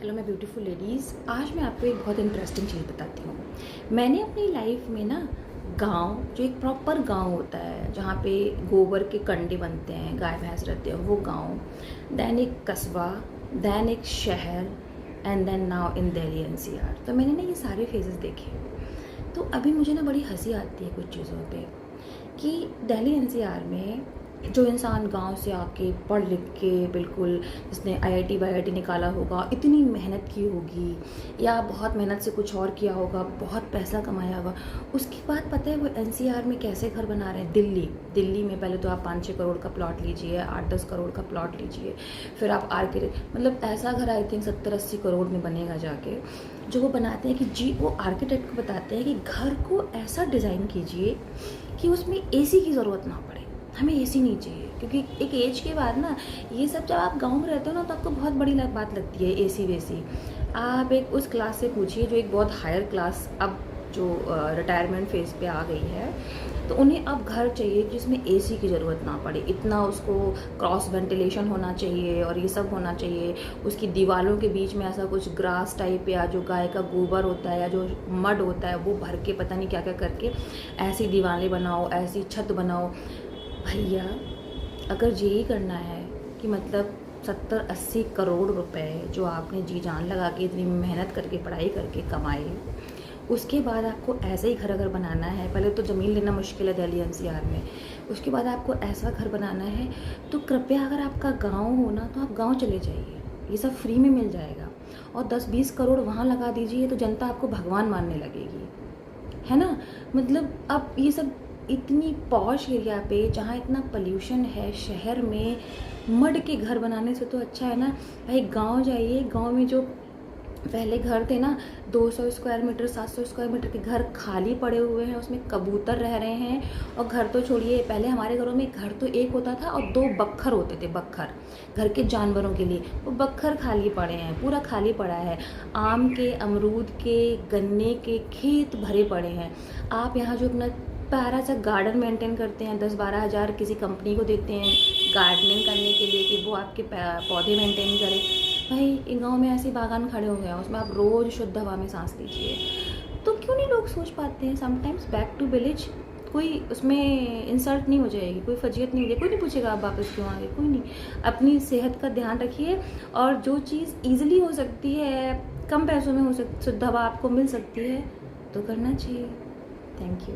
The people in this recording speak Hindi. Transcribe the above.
हेलो मैं ब्यूटीफुल लेडीज़। आज मैं आपको एक बहुत इंटरेस्टिंग चीज़ बताती हूँ। मैंने अपनी लाइफ में ना गांव, जो एक प्रॉपर गांव होता है जहाँ पे गोबर के कंडे बनते हैं, गाय भैंस रहते हैं, वो गांव, देन एक कस्बा, देन एक शहर, and then now in Delhi NCR. तो मैंने ना ये सारे फेजेस देखे। तो अभी मुझे ना बड़ी हंसी आती है कुछ चीज़ों पे कि दिल्ली एनसीआर में जो इंसान गांव से आके पढ़ लिख के बिल्कुल, जिसने आईआईटी वाईआईटी निकाला होगा, इतनी मेहनत की होगी या बहुत मेहनत से कुछ और किया होगा, बहुत पैसा कमाया होगा, उसके बाद पता है वो एनसीआर में कैसे घर बना रहे हैं। दिल्ली में पहले तो आप 5-6 करोड़ का प्लॉट लीजिए, 8-10 करोड़ का प्लॉट लीजिए, फिर आप आर्किटेक्ट, मतलब ऐसा घर आई थिंक 70-80 करोड़ में बनेगा जाके। जो वो बनाते हैं कि जी, वो आर्किटेक्ट को बताते हैं कि घर को ऐसा डिज़ाइन कीजिए कि उसमें एसी की ज़रूरत ना पड़े। हमें एसी नहीं चाहिए, क्योंकि एक एज के बाद ना ये सब, जब आप गांव में रहते हो ना, तो आपको बहुत बड़ी बात लगती है एसी वेसी। आप एक उस क्लास से पूछिए जो एक बहुत हायर क्लास, अब जो रिटायरमेंट फेज पे आ गई है, तो उन्हें अब घर चाहिए जिसमें एसी की ज़रूरत ना पड़े। इतना उसको क्रॉस वेंटिलेशन होना चाहिए और ये सब होना चाहिए। उसकी दीवारों के बीच में ऐसा कुछ ग्रास टाइप या जो गाय का गोबर होता है या जो मड होता है वो भर के पता नहीं क्या क्या करके ऐसी दीवारें बनाओ, ऐसी छत बनाओ। भैया, अगर यही करना है कि मतलब 70-80 करोड़ रुपए जो आपने जी जान लगा के इतनी मेहनत करके पढ़ाई करके कमाए, उसके बाद आपको ऐसा ही घर अगर बनाना है, पहले तो ज़मीन लेना मुश्किल है दिल्ली एनसीआर में, उसके बाद आपको ऐसा घर बनाना है, तो कृपया अगर आपका गांव हो ना, तो आप गांव चले जाइए, ये सब फ्री में मिल जाएगा। और 10-20 करोड़ वहाँ लगा दीजिए तो जनता आपको भगवान मानने लगेगी, है ना। मतलब अब ये सब इतनी पॉश एरिया पे जहाँ इतना पोल्यूशन है, शहर में मड के घर बनाने से तो अच्छा है ना भाई गांव जाइए। गांव में जो पहले घर थे ना, 200 स्क्वायर मीटर 700 स्क्वायर मीटर के घर खाली पड़े हुए हैं, उसमें कबूतर रह रहे हैं। और घर तो छोड़िए, पहले हमारे घरों में घर तो एक होता था और 2 बक्खर होते थे, बक्खर घर के जानवरों के लिए। वो बक्खर खाली पड़े हैं, पूरा खाली पड़ा है। आम के, अमरूद के, गन्ने के खेत भरे पड़े हैं। आप यहाँ जो अपना प्यारा सा गार्डन मेंटेन करते हैं, 10-12 हज़ार किसी कंपनी को देते हैं गार्डनिंग करने के लिए कि वो आपके पौधे मेंटेन करे। भाई गांव में ऐसे बागान खड़े हो गए हैं, उसमें आप रोज़ शुद्ध हवा में सांस लीजिए। तो क्यों नहीं लोग सोच पाते हैं समटाइम्स बैक टू विलेज। कोई उसमें इंसल्ट नहीं हो जाएगी, कोई फजीयत नहीं हो जाएगी, कोई नहीं पूछेगा आप वापस क्यों आ गए, कोई नहीं। अपनी सेहत का ध्यान रखिए, और जो चीज़ ईजिली हो सकती है, कम पैसों में हो शुद्ध हवा आपको मिल सकती है, तो करना चाहिए। Thank you.